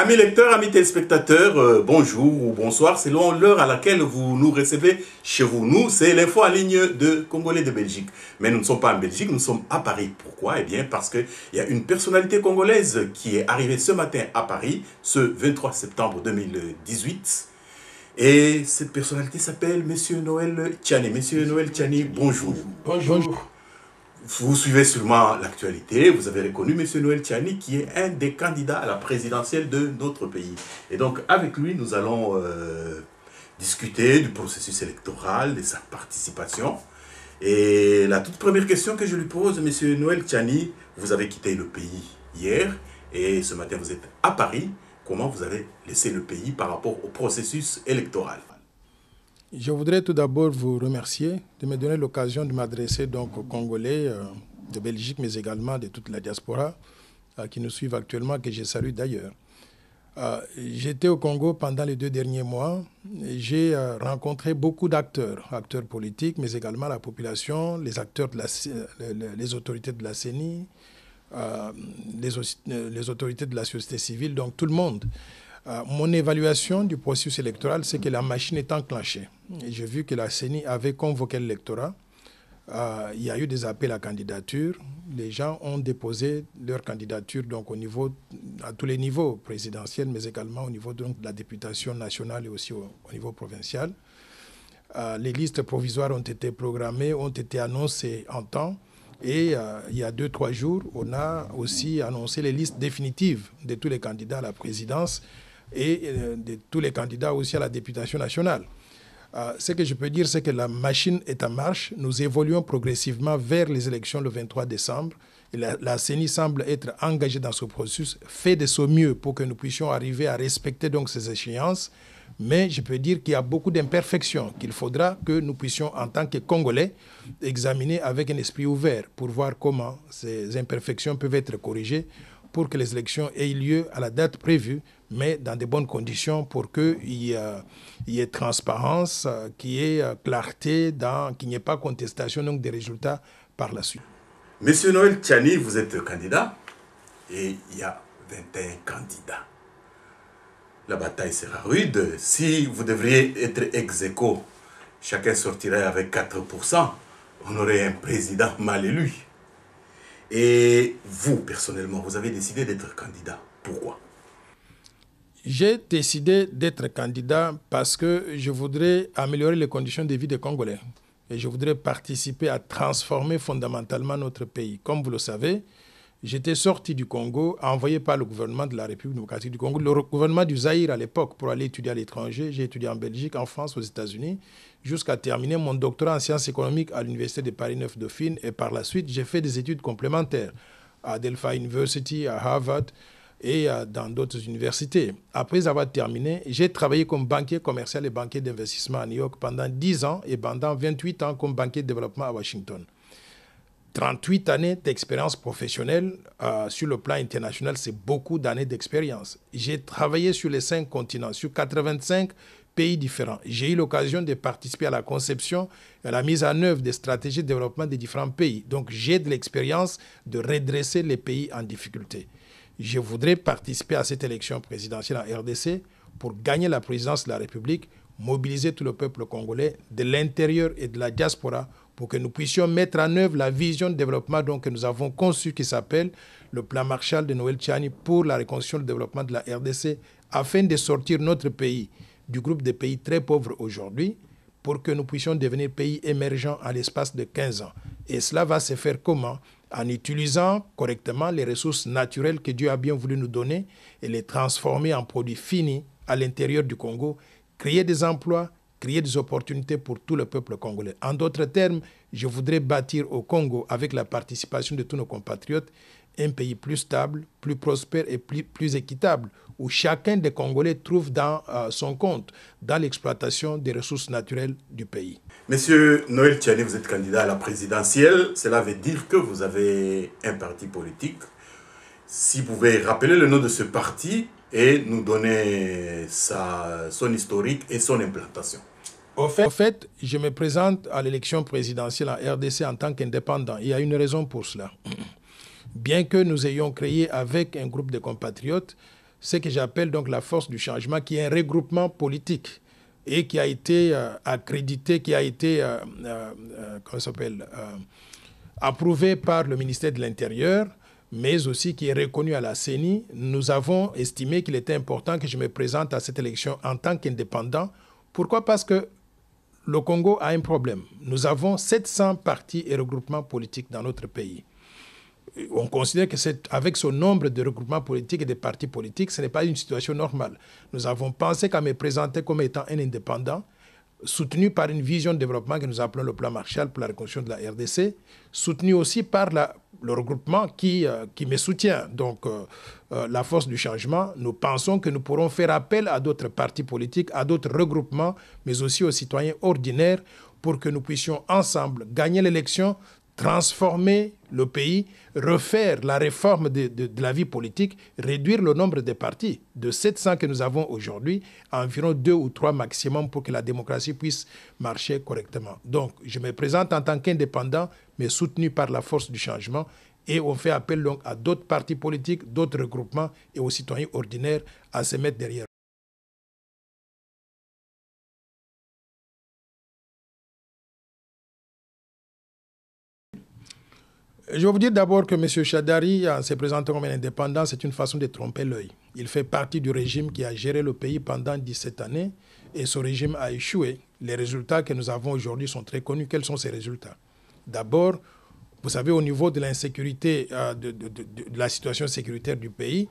Amis lecteurs, amis téléspectateurs, bonjour ou bonsoir, selon l'heure à laquelle vous nous recevez chez vous. Nous, c'est l'info en ligne de Congolais de Belgique. Mais nous ne sommes pas en Belgique, nous sommes à Paris. Pourquoi? Eh bien, parce qu'il y a une personnalité congolaise qui est arrivée ce matin à Paris, ce 23 septembre 2018. Et cette personnalité s'appelle Monsieur Noël Tchani. Monsieur Noël Tchani, bonjour. Bonjour. Vous suivez sûrement l'actualité, vous avez reconnu M. Noël Tchani qui est un des candidats à la présidentielle de notre pays. Et donc avec lui, nous allons discuter du processus électoral, de sa participation. Et la toute première question que je lui pose, M. Noël Tchani, vous avez quitté le pays hier et ce matin vous êtes à Paris. Comment vous avez laissé le pays par rapport au processus électoral? Je voudrais tout d'abord vous remercier de me donner l'occasion de m'adresser donc aux Congolais de Belgique, mais également de toute la diaspora qui nous suivent actuellement, que je salue d'ailleurs. J'étais au Congo pendant les 2 derniers mois. J'ai rencontré beaucoup d'acteurs, acteurs politiques, mais également la population, les acteurs, les autorités de la CENI, les autorités de la société civile, donc tout le monde. Mon évaluation du processus électoral, c'est que la machine est enclenchée. J'ai vu que la CENI avait convoqué l'électorat. Il y a eu des appels à candidature. Les gens ont déposé leur candidature donc, à tous les niveaux, présidentiels, mais également au niveau donc, de la députation nationale et aussi au niveau provincial. Les listes provisoires ont été programmées, ont été annoncées en temps. Et il y a 2-3 jours, on a aussi annoncé les listes définitives de tous les candidats à la présidence et de tous les candidats aussi à la députation nationale. Ce que je peux dire, c'est que la machine est en marche. Nous évoluons progressivement vers les élections le 23 décembre. Et la CENI semble être engagée dans ce processus, fait de son mieux pour que nous puissions arriver à respecter donc ces échéances. Mais je peux dire qu'il y a beaucoup d'imperfections qu'il faudra que nous puissions, en tant que Congolais, examiner avec un esprit ouvert pour voir comment ces imperfections peuvent être corrigées pour que les élections aient lieu à la date prévue, mais dans de bonnes conditions pour qu'il y ait transparence, qu'il y ait clarté, qu'il n'y ait pas contestation donc, des résultats par la suite. Monsieur Noël Tchani, vous êtes candidat et il y a 21 candidats. La bataille sera rude. Si vous devriez être ex aequo, chacun sortirait avec 4%. On aurait un président mal élu. Et vous, personnellement, vous avez décidé d'être candidat. Pourquoi? J'ai décidé d'être candidat parce que je voudrais améliorer les conditions de vie des Congolais. Et je voudrais participer à transformer fondamentalement notre pays. Comme vous le savez, j'étais sorti du Congo, envoyé par le gouvernement de la République démocratique du Congo, le gouvernement du Zaïre à l'époque, pour aller étudier à l'étranger. J'ai étudié en Belgique, en France, aux États-Unis, jusqu'à terminer mon doctorat en sciences économiques à l'Université de Paris 9 Dauphine. Et par la suite, j'ai fait des études complémentaires à Delphi University, à Harvard et dans d'autres universités. Après avoir terminé, j'ai travaillé comme banquier commercial et banquier d'investissement à New York pendant 10 ans et pendant 28 ans comme banquier de développement à Washington. 38 années d'expérience professionnelle sur le plan international, c'est beaucoup d'années d'expérience. J'ai travaillé sur les 5 continents, sur 85 pays différents. J'ai eu l'occasion de participer à la conception et à la mise en œuvre des stratégies de développement des différents pays. Donc j'ai de l'expérience de redresser les pays en difficulté. Je voudrais participer à cette élection présidentielle en RDC pour gagner la présidence de la République, mobiliser tout le peuple congolais de l'intérieur et de la diaspora pour que nous puissions mettre en œuvre la vision de développement donc, que nous avons conçue qui s'appelle le plan Marshall de Noël Tchani pour la reconstruction et le développement de la RDC afin de sortir notre pays du groupe des pays très pauvres aujourd'hui pour que nous puissions devenir pays émergents en l'espace de 15 ans. Et cela va se faire comment? En utilisant correctement les ressources naturelles que Dieu a bien voulu nous donner et les transformer en produits finis à l'intérieur du Congo, créer des emplois, créer des opportunités pour tout le peuple congolais. En d'autres termes, je voudrais bâtir au Congo, avec la participation de tous nos compatriotes, un pays plus stable, plus prospère et plus équitable, où chacun des Congolais trouve dans son compte, dans l'exploitation des ressources naturelles du pays. Monsieur Noël Tchani, vous êtes candidat à la présidentielle. Cela veut dire que vous avez un parti politique. Si vous pouvez rappeler le nom de ce parti et nous donner son historique et son implantation. Au fait, je me présente à l'élection présidentielle en RDC en tant qu'indépendant. Il y a une raison pour cela. Bien que nous ayons créé avec un groupe de compatriotes ce que j'appelle donc la force du changement, qui est un regroupement politique et qui a été accrédité, qui a été approuvé par le ministère de l'Intérieur, mais aussi qui est reconnu à la CENI. Nous avons estimé qu'il était important que je me présente à cette élection en tant qu'indépendant. Pourquoi? Parce que le Congo a un problème. Nous avons 700 partis et regroupements politiques dans notre pays. On considère que avec ce nombre de regroupements politiques et de partis politiques, ce n'est pas une situation normale. Nous avons pensé qu'à me présenter comme étant un indépendant, soutenu par une vision de développement que nous appelons le plan Marshall pour la reconstruction de la RDC, soutenu aussi par le regroupement qui me soutient, donc la force du changement. Nous pensons que nous pourrons faire appel à d'autres partis politiques, à d'autres regroupements, mais aussi aux citoyens ordinaires pour que nous puissions ensemble gagner l'élection, transformer le pays, refaire la réforme de la vie politique, réduire le nombre de partis de 700 que nous avons aujourd'hui à environ 2 ou 3 maximum pour que la démocratie puisse marcher correctement. Donc, je me présente en tant qu'indépendant, mais soutenu par la force du changement, et on fait appel donc à d'autres partis politiques, d'autres regroupements et aux citoyens ordinaires à se mettre derrière. Je vais vous dire d'abord que M. Chadari, en se présentant comme un indépendant, c'est une façon de tromper l'œil. Il fait partie du régime qui a géré le pays pendant 17 années et ce régime a échoué. Les résultats que nous avons aujourd'hui sont très connus. Quels sont ces résultats? D'abord, vous savez, au niveau de l'insécurité, de la situation sécuritaire du pays,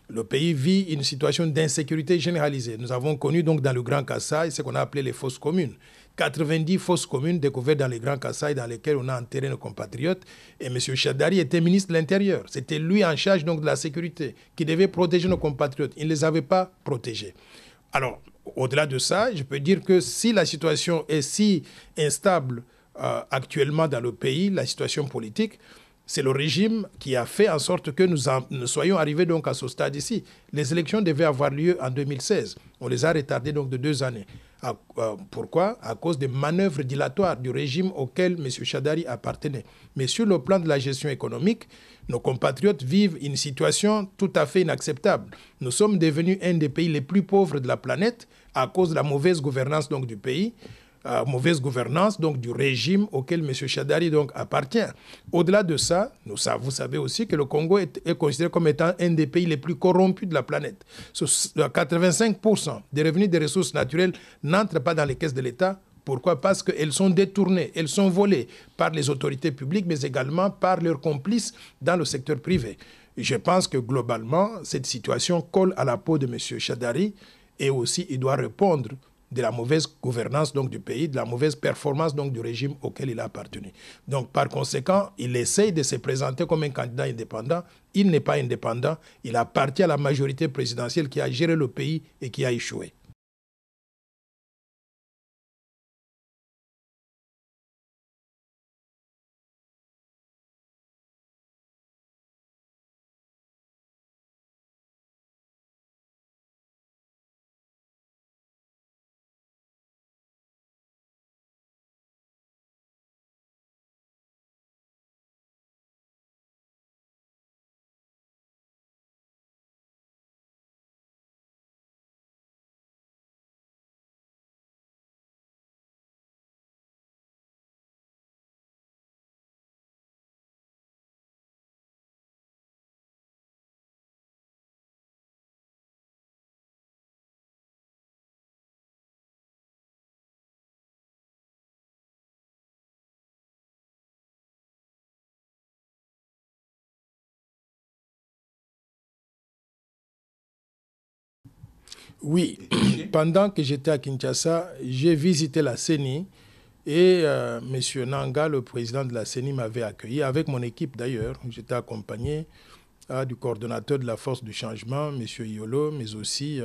le pays vit une situation d'insécurité généralisée. Nous avons connu donc dans le Grand Kasaï ce qu'on a appelé les fosses communes. 90 fosses communes découvertes dans les Grands Kasaï dans lesquelles on a enterré nos compatriotes. Et M. Chadari était ministre de l'Intérieur. C'était lui en charge donc de la sécurité, qui devait protéger nos compatriotes. Il ne les avait pas protégés. Alors, au-delà de ça, je peux dire que si la situation est si instable actuellement dans le pays, la situation politique, c'est le régime qui a fait en sorte que nous soyons arrivés donc à ce stade ici. Les élections devaient avoir lieu en 2016. On les a retardées donc de 2 années. Pourquoi? À cause des manœuvres dilatoires du régime auquel M. Chadari appartenait. Mais sur le plan de la gestion économique, nos compatriotes vivent une situation tout à fait inacceptable. Nous sommes devenus un des pays les plus pauvres de la planète à cause de la mauvaise gouvernance donc, du pays. Mauvaise gouvernance donc du régime auquel M. Chadari donc appartient. Au-delà de ça, vous savez aussi que le Congo est considéré comme étant un des pays les plus corrompus de la planète. 85% des revenus des ressources naturelles n'entrent pas dans les caisses de l'État. Pourquoi? Parce qu'elles sont détournées, elles sont volées par les autorités publiques, mais également par leurs complices dans le secteur privé. Je pense que globalement, cette situation colle à la peau de M. Chadari et aussi il doit répondre de la mauvaise gouvernance donc, du pays, de la mauvaise performance donc, du régime auquel il a appartenu. Donc, par conséquent, il essaye de se présenter comme un candidat indépendant. Il n'est pas indépendant. Il appartient à la majorité présidentielle qui a géré le pays et qui a échoué. Oui, pendant que j'étais à Kinshasa, j'ai visité la CENI et M. Nanga, le président de la CENI, m'avait accueilli, avec mon équipe d'ailleurs. J'étais accompagné du coordonnateur de la force du changement, M. Iolo, mais aussi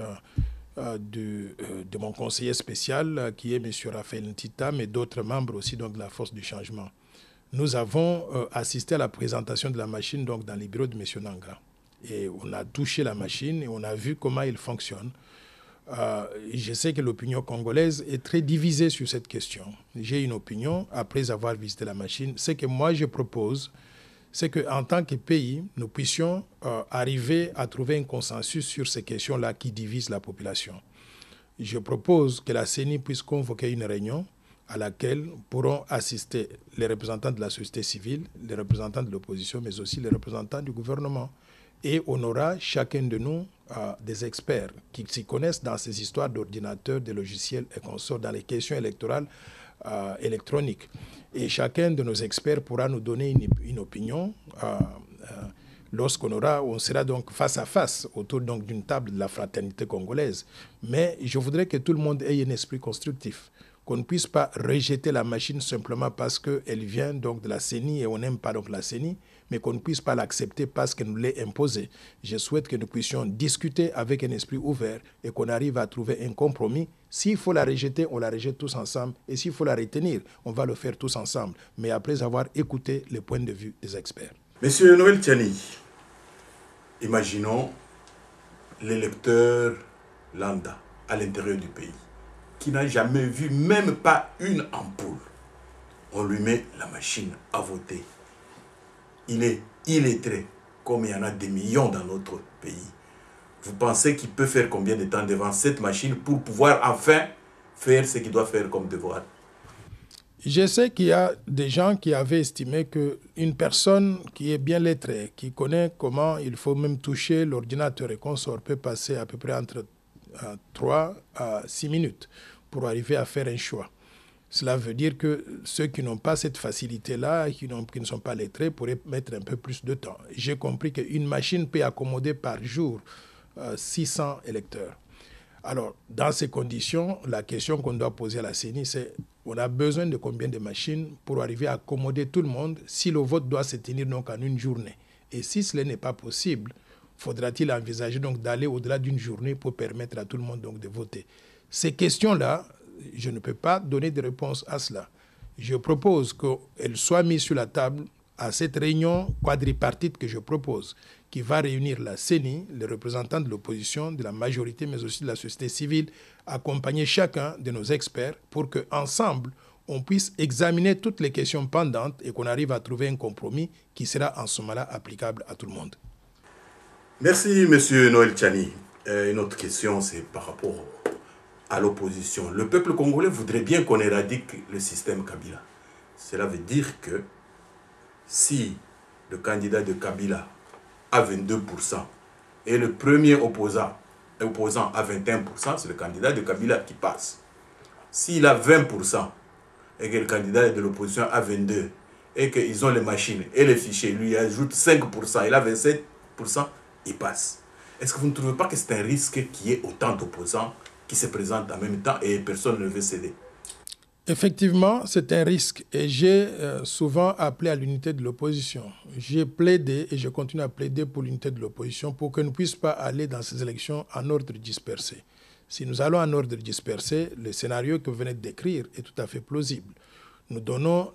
de mon conseiller spécial, qui est M. Raphaël Ntita, mais d'autres membres aussi donc, de la force du changement. Nous avons assisté à la présentation de la machine donc, dans les bureaux de M. Nanga. Et on a touché la machine et on a vu comment elle fonctionne. Je sais que l'opinion congolaise est très divisée sur cette question. J'ai une opinion, après avoir visité la machine. Ce que moi je propose, c'est qu'en tant que pays, nous puissions arriver à trouver un consensus sur ces questions-là qui divisent la population. Je propose que la CENI puisse convoquer une réunion à laquelle pourront assister les représentants de la société civile, les représentants de l'opposition, mais aussi les représentants du gouvernement. Et on aura chacun de nous des experts qui s'y connaissent dans ces histoires d'ordinateurs, de logiciels et consorts, dans les questions électorales électroniques. Et chacun de nos experts pourra nous donner une opinion on sera donc face à face autour donc d'une table de la fraternité congolaise. Mais je voudrais que tout le monde ait un esprit constructif, qu'on ne puisse pas rejeter la machine simplement parce qu'elle vient donc de la CENI et on n'aime pas donc la CENI, mais qu'on ne puisse pas l'accepter parce qu'elle nous l'est imposée. Je souhaite que nous puissions discuter avec un esprit ouvert et qu'on arrive à trouver un compromis. S'il faut la rejeter, on la rejette tous ensemble. Et s'il faut la retenir, on va le faire tous ensemble. Mais après avoir écouté les points de vue des experts. Monsieur Noël Tiani, imaginons l'électeur lambda à l'intérieur du pays qui n'a jamais vu même pas une ampoule. On lui met la machine à voter. Il est illettré, comme il y en a des millions dans notre pays. Vous pensez qu'il peut faire combien de temps devant cette machine pour pouvoir enfin faire ce qu'il doit faire comme devoir? Je sais qu'il y a des gens qui avaient estimé qu'une personne qui est bien lettrée, qui connaît comment il faut même toucher l'ordinateur et consort, peut passer à peu près entre 3 à 6 minutes pour arriver à faire un choix. Cela veut dire que ceux qui n'ont pas cette facilité-là, qui ne sont pas lettrés, pourraient mettre un peu plus de temps. J'ai compris qu'une machine peut accommoder par jour 600 électeurs. Alors, dans ces conditions, la question qu'on doit poser à la CENI, c'est on a besoin de combien de machines pour arriver à accommoder tout le monde si le vote doit se tenir donc en une journée. Et si cela n'est pas possible, faudra-t-il envisager donc d'aller au-delà d'une journée pour permettre à tout le monde donc de voter? Ces questions-là, je ne peux pas donner de réponse à cela. Je propose qu'elles soient mises sur la table à cette réunion quadripartite que je propose, qui va réunir la CENI, les représentants de l'opposition, de la majorité, mais aussi de la société civile, accompagner chacun de nos experts pour qu'ensemble, on puisse examiner toutes les questions pendantes et qu'on arrive à trouver un compromis qui sera en ce moment-là applicable à tout le monde. Merci, M. Noël Tiani. Une autre question, c'est par rapport à l'opposition. Le peuple congolais voudrait bien qu'on éradique le système Kabila. Cela veut dire que si le candidat de Kabila a 22% et le premier opposant à 21%, c'est le candidat de Kabila qui passe. S'il a 20% et que le candidat de l'opposition a 22% et qu'ils ont les machines et les fichiers, lui ajoute 5%, il a 27%, il passe. Est-ce que vous ne trouvez pas que c'est un risque qu'il y ait autant d'opposants qui se présentent en même temps et personne ne veut céder? Effectivement, c'est un risque et j'ai souvent appelé à l'unité de l'opposition. J'ai plaidé et je continue à plaider pour l'unité de l'opposition pour que nous ne puissions pas aller dans ces élections en ordre dispersé. Si nous allons en ordre dispersé, le scénario que vous venez de décrire est tout à fait plausible. Nous donnons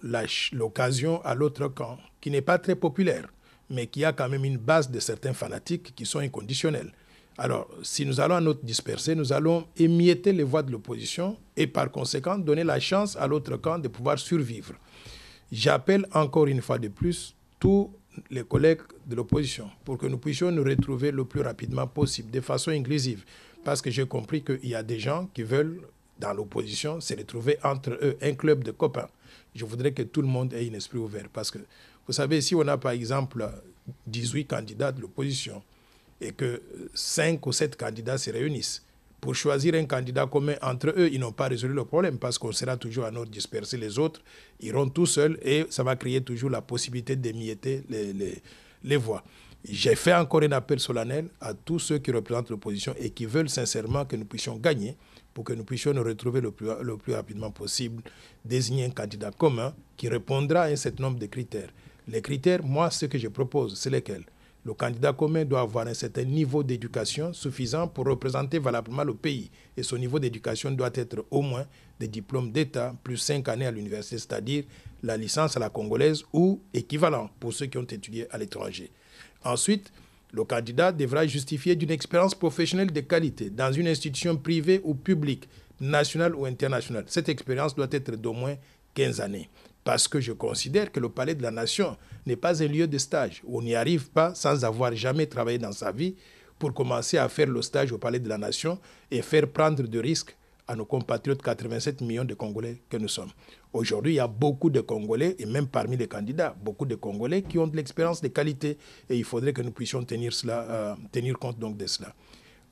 l'occasion à l'autre camp, qui n'est pas très populaire, mais qui a quand même une base de certains fanatiques qui sont inconditionnels. Alors, si nous allons à notre dispersé, nous allons émietter les voix de l'opposition et par conséquent donner la chance à l'autre camp de pouvoir survivre. J'appelle encore une fois de plus tous les collègues de l'opposition pour que nous puissions nous retrouver le plus rapidement possible, de façon inclusive, parce que j'ai compris qu'il y a des gens qui veulent, dans l'opposition, se retrouver entre eux, un club de copains. Je voudrais que tout le monde ait un esprit ouvert, parce que, vous savez, si on a par exemple 18 candidats de l'opposition, et que 5 ou 7 candidats se réunissent pour choisir un candidat commun entre eux, ils n'ont pas résolu le problème parce qu'on sera toujours à notre disperser. Les autres iront tout seuls et ça va créer toujours la possibilité d'émietter les voix. J'ai fait encore un appel solennel à tous ceux qui représentent l'opposition et qui veulent sincèrement que nous puissions gagner pour que nous puissions nous retrouver le plus rapidement possible, désigner un candidat commun qui répondra à un certain nombre de critères. Les critères, moi, ce que je propose, c'est lesquels? Le candidat commun doit avoir un certain niveau d'éducation suffisant pour représenter valablement le pays. Et son niveau d'éducation doit être au moins des diplômes d'État plus 5 années à l'université, c'est-à-dire la licence à la congolaise ou équivalent pour ceux qui ont étudié à l'étranger. Ensuite, le candidat devra justifier d'une expérience professionnelle de qualité dans une institution privée ou publique, nationale ou internationale. Cette expérience doit être d'au moins 15 années. Parce que je considère que le Palais de la Nation n'est pas un lieu de stage. On n'y arrive pas sans avoir jamais travaillé dans sa vie pour commencer à faire le stage au Palais de la Nation et faire prendre de risques à nos compatriotes 87 millions de Congolais que nous sommes. Aujourd'hui, il y a beaucoup de Congolais, et même parmi les candidats, beaucoup de Congolais qui ont de l'expérience de qualité, et il faudrait que nous puissions tenir compte donc de cela.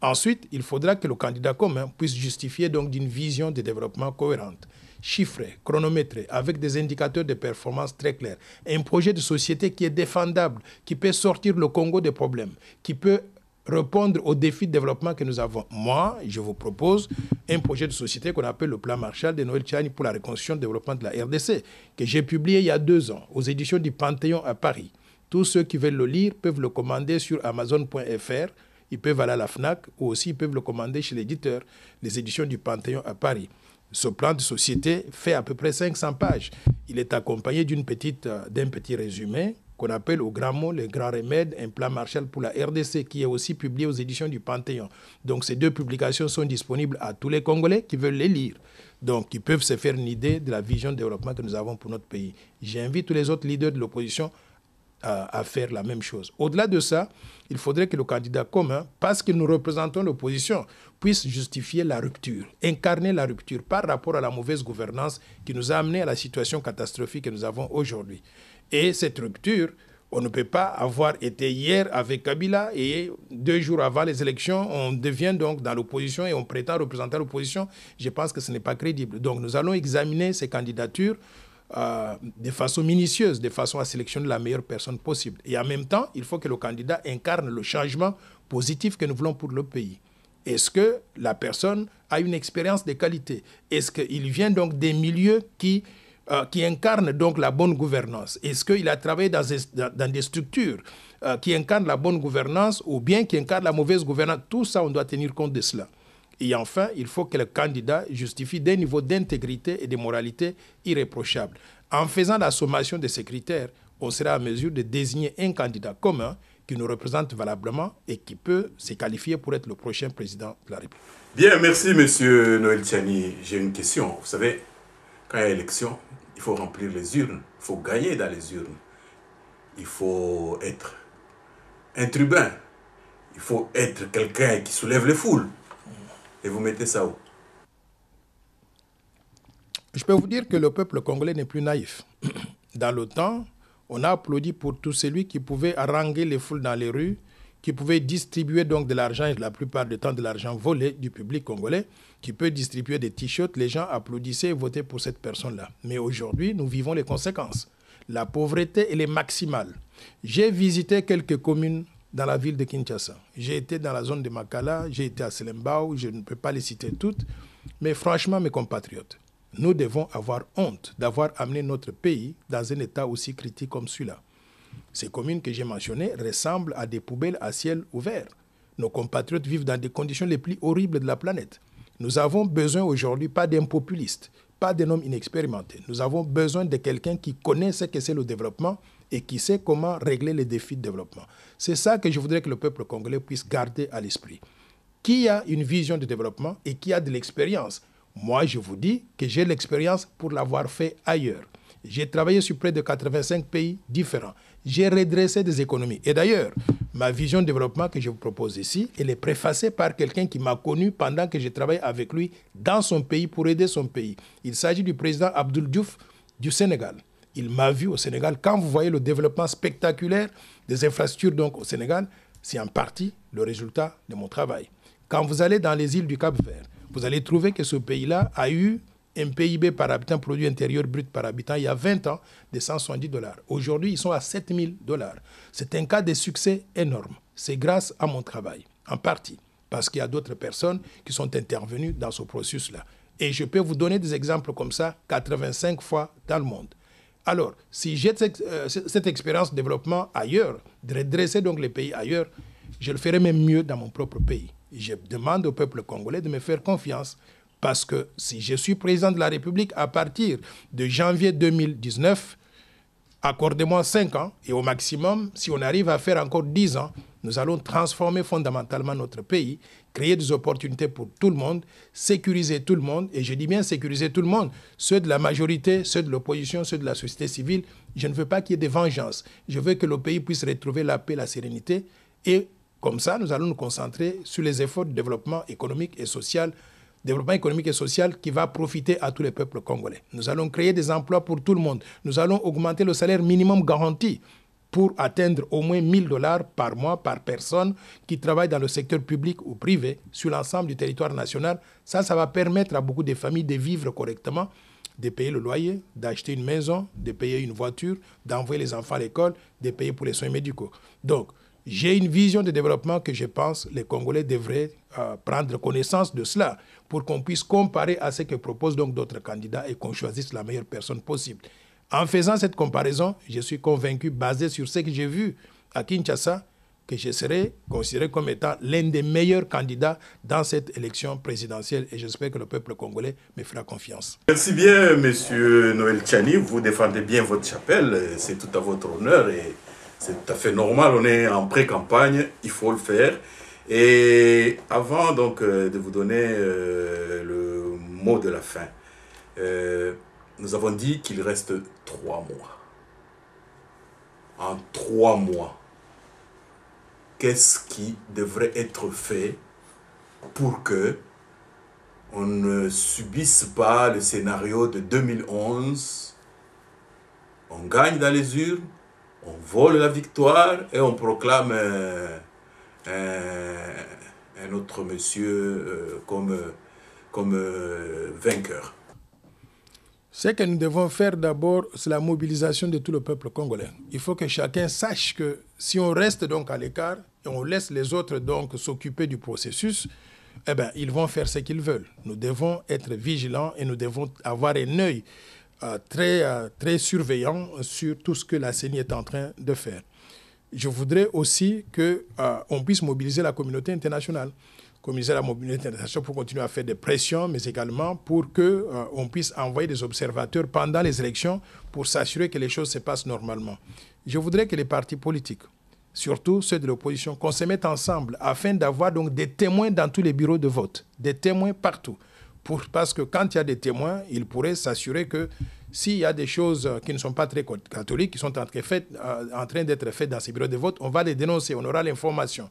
Ensuite, il faudra que le candidat commun puisse justifier donc d'une vision de développement cohérente, chiffrée, chronométrée, avec des indicateurs de performance très clairs. Un projet de société qui est défendable, qui peut sortir le Congo des problèmes, qui peut répondre aux défis de développement que nous avons. Moi, je vous propose un projet de société qu'on appelle le plan Marshall de Noël Tchani pour la reconstruction et le développement de la RDC, que j'ai publié il y a 2 ans aux éditions du Panthéon à Paris. Tous ceux qui veulent le lire peuvent le commander sur Amazon.fr, ils peuvent aller à la FNAC ou aussi ils peuvent le commander chez l'éditeur, les éditions du Panthéon à Paris. Ce plan de société fait à peu près 500 pages. Il est accompagné d'un petit résumé qu'on appelle au grand mot le grand remède, un plan Marshall pour la RDC qui est aussi publié aux éditions du Panthéon. Donc ces 2 publications sont disponibles à tous les Congolais qui veulent les lire. Donc ils peuvent se faire une idée de la vision de développement que nous avons pour notre pays. J'invite tous les autres leaders de l'opposition à faire la même chose. Au-delà de ça, il faudrait que le candidat commun, parce que nous représentons l'opposition, puisse justifier la rupture, incarner la rupture par rapport à la mauvaise gouvernance qui nous a amené à la situation catastrophique que nous avons aujourd'hui. Et cette rupture, on ne peut pas avoir été hier avec Kabila et 2 jours avant les élections, on devient donc dans l'opposition et on prétend représenter l'opposition. Je pense que ce n'est pas crédible. Donc nous allons examiner ces candidatures de façon minutieuse, de façon à sélectionner la meilleure personne possible. Et en même temps, il faut que le candidat incarne le changement positif que nous voulons pour le pays. Est-ce que la personne a une expérience de qualité? Est-ce qu'il vient donc des milieux qui incarnent donc la bonne gouvernance? Est-ce qu'il a travaillé dans des structures qui incarnent la bonne gouvernance ou bien qui incarnent la mauvaise gouvernance? Tout ça, on doit tenir compte de cela. Et enfin, il faut que le candidat justifie des niveaux d'intégrité et de moralité irréprochables. En faisant la sommation de ces critères, on sera à mesure de désigner un candidat commun qui nous représente valablement et qui peut se qualifier pour être le prochain président de la République. Bien, merci Monsieur Noël Tchani. J'ai une question. Vous savez, quand il y a élection, il faut remplir les urnes, il faut gagner dans les urnes. Il faut être un tribun, il faut être quelqu'un qui soulève les foules. Et vous mettez ça où? Je peux vous dire que le peuple congolais n'est plus naïf. Dans le temps, on a applaudi pour tout celui qui pouvait haranguer les foules dans les rues, qui pouvait distribuer donc de l'argent, et la plupart du temps de l'argent volé du public congolais, qui peut distribuer des t-shirts. Les gens applaudissaient et votaient pour cette personne-là. Mais aujourd'hui, nous vivons les conséquences. La pauvreté, elle est maximale. J'ai visité quelques communes dans la ville de Kinshasa. J'ai été dans la zone de Makala, j'ai été à Selembao, je ne peux pas les citer toutes, mais franchement, mes compatriotes, nous devons avoir honte d'avoir amené notre pays dans un état aussi critique comme celui-là. Ces communes que j'ai mentionnées ressemblent à des poubelles à ciel ouvert. Nos compatriotes vivent dans des conditions les plus horribles de la planète. Nous avons besoin aujourd'hui pas d'un populiste, pas d'un homme inexpérimenté. Nous avons besoin de quelqu'un qui connaît ce que c'est le développement et qui sait comment régler les défis de développement. C'est ça que je voudrais que le peuple congolais puisse garder à l'esprit. Qui a une vision de développement et qui a de l'expérience? Moi, je vous dis que j'ai l'expérience pour l'avoir fait ailleurs. J'ai travaillé sur près de 85 pays différents. J'ai redressé des économies. Et d'ailleurs, ma vision de développement que je vous propose ici, elle est préfacée par quelqu'un qui m'a connu pendant que j'ai travaillé avec lui dans son pays pour aider son pays. Il s'agit du président Abdoul Diouf du Sénégal. Il m'a vu au Sénégal. Quand vous voyez le développement spectaculaire des infrastructures donc, au Sénégal, c'est en partie le résultat de mon travail. Quand vous allez dans les îles du Cap-Vert, vous allez trouver que ce pays-là a eu un PIB par habitant, produit intérieur brut par habitant, il y a 20 ans, de $170. Aujourd'hui, ils sont à $7 000. C'est un cas de succès énorme. C'est grâce à mon travail, en partie, parce qu'il y a d'autres personnes qui sont intervenues dans ce processus-là. Et je peux vous donner des exemples comme ça 85 fois dans le monde. Alors, si j'ai cette expérience de développement ailleurs, de redresser donc les pays ailleurs, je le ferai même mieux dans mon propre pays. Je demande au peuple congolais de me faire confiance parce que si je suis président de la République à partir de janvier 2019, accordez-moi 5 ans et au maximum, si on arrive à faire encore 10 ans, nous allons transformer fondamentalement notre pays, créer des opportunités pour tout le monde, sécuriser tout le monde, et je dis bien sécuriser tout le monde, ceux de la majorité, ceux de l'opposition, ceux de la société civile. Je ne veux pas qu'il y ait des vengeances. Je veux que le pays puisse retrouver la paix, la sérénité, et comme ça, nous allons nous concentrer sur les efforts de développement économique et social qui va profiter à tous les peuples congolais. Nous allons créer des emplois pour tout le monde. Nous allons augmenter le salaire minimum garanti pour atteindre au moins 1 000 $ par mois par personne qui travaille dans le secteur public ou privé sur l'ensemble du territoire national. Ça va permettre à beaucoup de familles de vivre correctement, de payer le loyer, d'acheter une maison, de payer une voiture, d'envoyer les enfants à l'école, de payer pour les soins médicaux. Donc, j'ai une vision de développement que je pense les Congolais devraient prendre connaissance de cela pour qu'on puisse comparer à ce que proposent donc d'autres candidats et qu'on choisisse la meilleure personne possible. En faisant cette comparaison, je suis convaincu, basé sur ce que j'ai vu à Kinshasa, que je serai considéré comme étant l'un des meilleurs candidats dans cette élection présidentielle et j'espère que le peuple congolais me fera confiance. Merci bien, Monsieur Noël Tchani. Vous défendez bien votre chapelle, c'est tout à votre honneur et c'est tout à fait normal. On est en pré-campagne, il faut le faire. Et avant donc de vous donner le mot de la fin, nous avons dit qu'il reste 3 mois. En 3 mois, qu'est-ce qui devrait être fait pour que on ne subisse pas le scénario de 2011? On gagne dans les urnes, on vole la victoire et on proclame un autre monsieur comme vainqueur. Ce que nous devons faire d'abord, c'est la mobilisation de tout le peuple congolais. Il faut que chacun sache que si on reste donc à l'écart et on laisse les autres donc s'occuper du processus, eh bien, ils vont faire ce qu'ils veulent. Nous devons être vigilants et nous devons avoir un œil très surveillant sur tout ce que la CENI est en train de faire. Je voudrais aussi qu'on puisse mobiliser la communauté internationale. Mobiliser la communauté internationale pour continuer à faire des pressions, mais également pour qu'on puisse envoyer des observateurs pendant les élections pour s'assurer que les choses se passent normalement. Je voudrais que les partis politiques, surtout ceux de l'opposition, qu'on se mette ensemble afin d'avoir donc des témoins dans tous les bureaux de vote, des témoins partout. Parce que quand il y a des témoins, ils pourraient s'assurer que s'il y a des choses qui ne sont pas très catholiques, qui sont en train d'être faites dans ces bureaux de vote, on va les dénoncer, on aura l'information.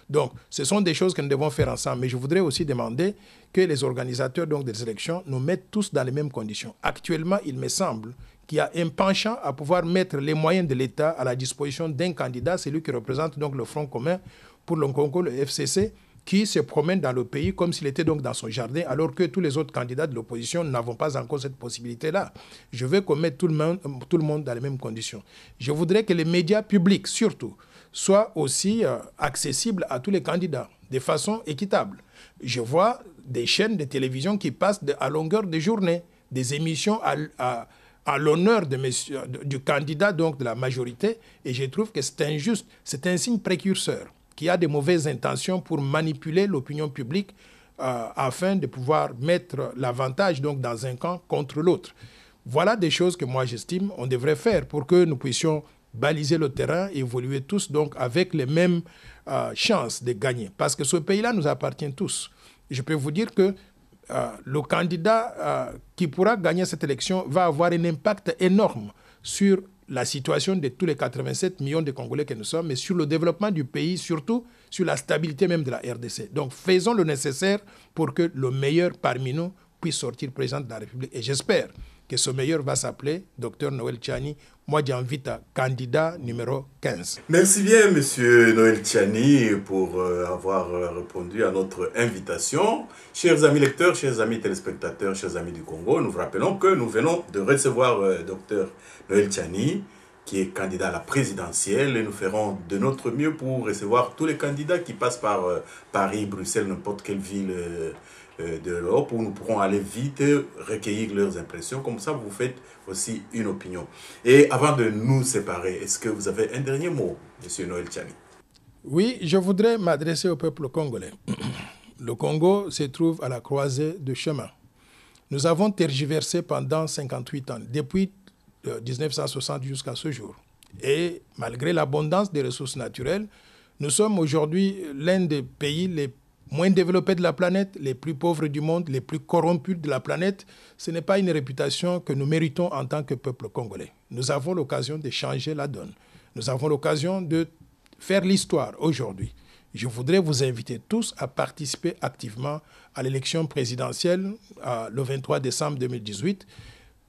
Donc, ce sont des choses que nous devons faire ensemble. Mais je voudrais aussi demander que les organisateurs donc, des élections nous mettent tous dans les mêmes conditions. Actuellement, il me semble qu'il y a un penchant à pouvoir mettre les moyens de l'État à la disposition d'un candidat, celui qui représente donc le Front commun pour le Congo, le FCC, qui se promène dans le pays comme s'il était donc dans son jardin, alors que tous les autres candidats de l'opposition n'avons pas encore cette possibilité-là. Je veux qu'on mette tout le monde dans les mêmes conditions. Je voudrais que les médias publics, surtout, soient aussi accessibles à tous les candidats, de façon équitable. Je vois des chaînes de télévision qui passent à longueur de journée, des émissions à l'honneur du candidat donc de la majorité, et je trouve que c'est injuste, c'est un signe précurseur qui a de mauvaises intentions pour manipuler l'opinion publique afin de pouvoir mettre l'avantage donc dans un camp contre l'autre. Voilà des choses que moi j'estime on devrait faire pour que nous puissions baliser le terrain et évoluer tous donc avec les mêmes chances de gagner. Parce que ce pays-là nous appartient tous. Je peux vous dire que le candidat qui pourra gagner cette élection va avoir un impact énorme sur la situation de tous les 87 millions de Congolais que nous sommes, mais sur le développement du pays, surtout sur la stabilité même de la RDC. Donc faisons le nécessaire pour que le meilleur parmi nous puisse sortir président de la République. Et j'espère que ce meilleur va s'appeler Dr Noël Tchani. Moi, j'invite à candidat numéro 15. Merci bien, Monsieur Noël Tchani, pour avoir répondu à notre invitation. Chers amis lecteurs, chers amis téléspectateurs, chers amis du Congo, nous vous rappelons que nous venons de recevoir Dr Noël Tchani, qui est candidat à la présidentielle, et nous ferons de notre mieux pour recevoir tous les candidats qui passent par Paris, Bruxelles, n'importe quelle ville de l'Europe, où nous pourrons aller vite recueillir leurs impressions. Comme ça, vous faites aussi une opinion. Et avant de nous séparer, est-ce que vous avez un dernier mot, M. Noël Tchani? Oui, je voudrais m'adresser au peuple congolais. Le Congo se trouve à la croisée de chemins. Nous avons tergiversé pendant 58 ans. Depuis 1960 jusqu'à ce jour. Et malgré l'abondance des ressources naturelles, nous sommes aujourd'hui l'un des pays les moins développés de la planète, les plus pauvres du monde, les plus corrompus de la planète. Ce n'est pas une réputation que nous méritons en tant que peuple congolais. Nous avons l'occasion de changer la donne. Nous avons l'occasion de faire l'histoire aujourd'hui. Je voudrais vous inviter tous à participer activement à l'élection présidentielle le 23 décembre 2018.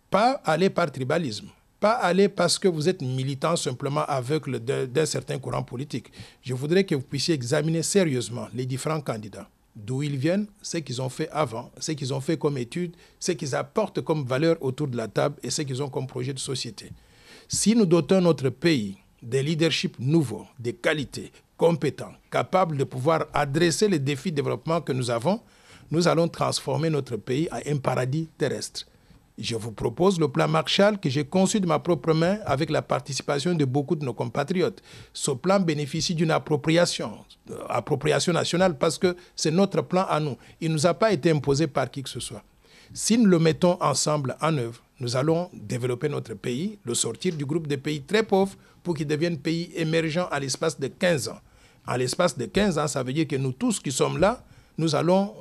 Pas aller par tribalisme. Pas aller parce que vous êtes militant simplement aveugle d'un certain courant politique. Je voudrais que vous puissiez examiner sérieusement les différents candidats, d'où ils viennent, ce qu'ils ont fait avant, ce qu'ils ont fait comme études, ce qu'ils apportent comme valeur autour de la table et ce qu'ils ont comme projet de société. Si nous dotons notre pays des leaderships nouveaux, des qualités, compétents, capables de pouvoir adresser les défis de développement que nous avons, nous allons transformer notre pays en un paradis terrestre. Je vous propose le plan Marshall que j'ai conçu de ma propre main avec la participation de beaucoup de nos compatriotes. Ce plan bénéficie d'une appropriation nationale parce que c'est notre plan à nous. Il ne nous a pas été imposé par qui que ce soit. Si nous le mettons ensemble en œuvre, nous allons développer notre pays, le sortir du groupe des pays très pauvres pour qu'il devienne pays émergent à l'espace de 15 ans. En l'espace de 15 ans, ça veut dire que nous tous qui sommes là, nous allons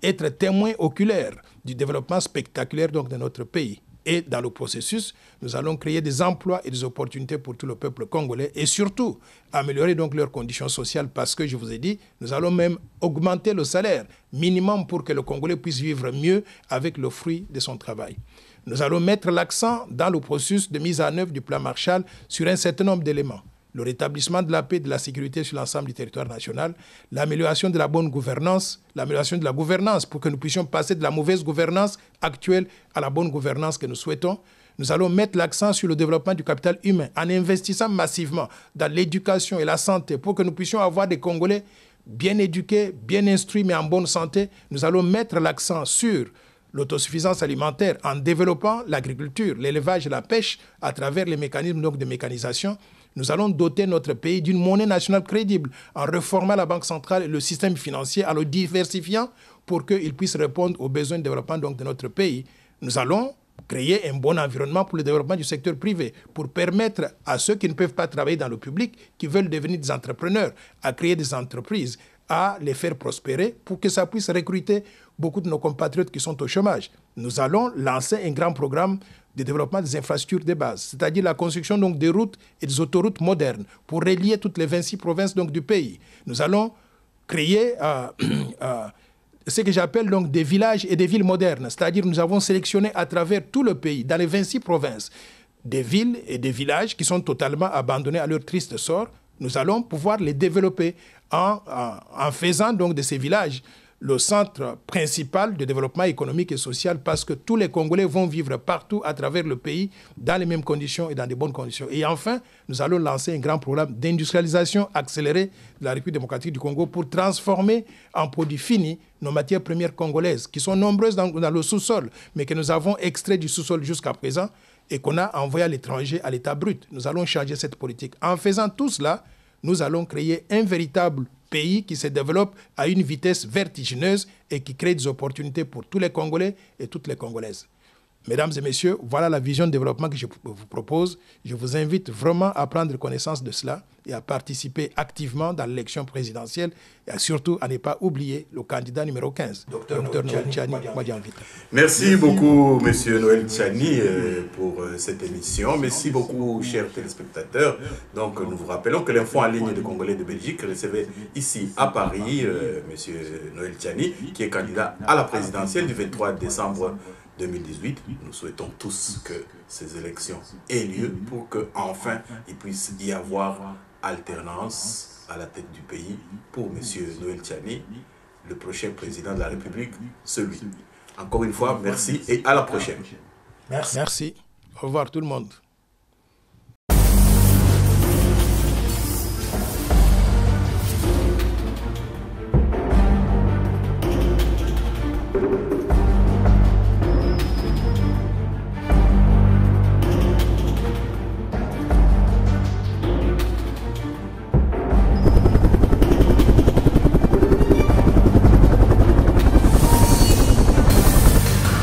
être témoins oculaires du développement spectaculaire donc, de notre pays. Et dans le processus, nous allons créer des emplois et des opportunités pour tout le peuple congolais et surtout améliorer donc leurs conditions sociales parce que, je vous ai dit, nous allons même augmenter le salaire minimum pour que le Congolais puisse vivre mieux avec le fruit de son travail. Nous allons mettre l'accent dans le processus de mise en œuvre du plan Marshall sur un certain nombre d'éléments. Le rétablissement de la paix et de la sécurité sur l'ensemble du territoire national, l'amélioration de la bonne gouvernance, l'amélioration de la gouvernance pour que nous puissions passer de la mauvaise gouvernance actuelle à la bonne gouvernance que nous souhaitons. Nous allons mettre l'accent sur le développement du capital humain en investissant massivement dans l'éducation et la santé pour que nous puissions avoir des Congolais bien éduqués, bien instruits mais en bonne santé. Nous allons mettre l'accent sur l'autosuffisance alimentaire en développant l'agriculture, l'élevage et la pêche à travers les mécanismes donc, de mécanisation. Nous allons doter notre pays d'une monnaie nationale crédible en réformant la Banque centrale et le système financier, en le diversifiant pour qu'il puisse répondre aux besoins de développement donc, de notre pays. Nous allons créer un bon environnement pour le développement du secteur privé, pour permettre à ceux qui ne peuvent pas travailler dans le public, qui veulent devenir des entrepreneurs, à créer des entreprises, à les faire prospérer pour que ça puisse recruter beaucoup de nos compatriotes qui sont au chômage. Nous allons lancer un grand programme de développement des infrastructures de base, c'est-à-dire la construction donc, des routes et des autoroutes modernes pour relier toutes les 26 provinces donc, du pays. Nous allons créer ce que j'appelle donc des villages et des villes modernes, c'est-à-dire nous avons sélectionné à travers tout le pays, dans les 26 provinces, des villes et des villages qui sont totalement abandonnés à leur triste sort. Nous allons pouvoir les développer en faisant donc de ces villages le centre principal de développement économique et social parce que tous les Congolais vont vivre partout à travers le pays dans les mêmes conditions et dans de bonnes conditions. Et enfin, nous allons lancer un grand programme d'industrialisation accélérée de la République démocratique du Congo pour transformer en produits finis nos matières premières congolaises qui sont nombreuses dans le sous-sol, mais que nous avons extraits du sous-sol jusqu'à présent et qu'on a envoyé à l'étranger à l'état brut. Nous allons changer cette politique. En faisant tout cela, nous allons créer un véritable pays qui se développe à une vitesse vertigineuse et qui crée des opportunités pour tous les Congolais et toutes les Congolaises. Mesdames et messieurs, voilà la vision de développement que je vous propose. Je vous invite vraiment à prendre connaissance de cela et à participer activement dans l'élection présidentielle et surtout à ne pas oublier le candidat numéro 15, Dr Noël Tchani Madianvita. Merci beaucoup, M. Noël Tchani, pour cette émission. Merci beaucoup, chers téléspectateurs. Donc, nous vous rappelons que l'Info en ligne de Congolais de Belgique recevait ici à Paris M. Noël Tchani, qui est candidat à la présidentielle du 23 décembre 2018. Nous souhaitons tous que ces élections aient lieu pour qu'enfin il puisse y avoir alternance à la tête du pays pour M. Noël Tchani, le prochain président de la République, celui. Encore une fois, merci et à la prochaine. Merci. Au revoir tout le monde.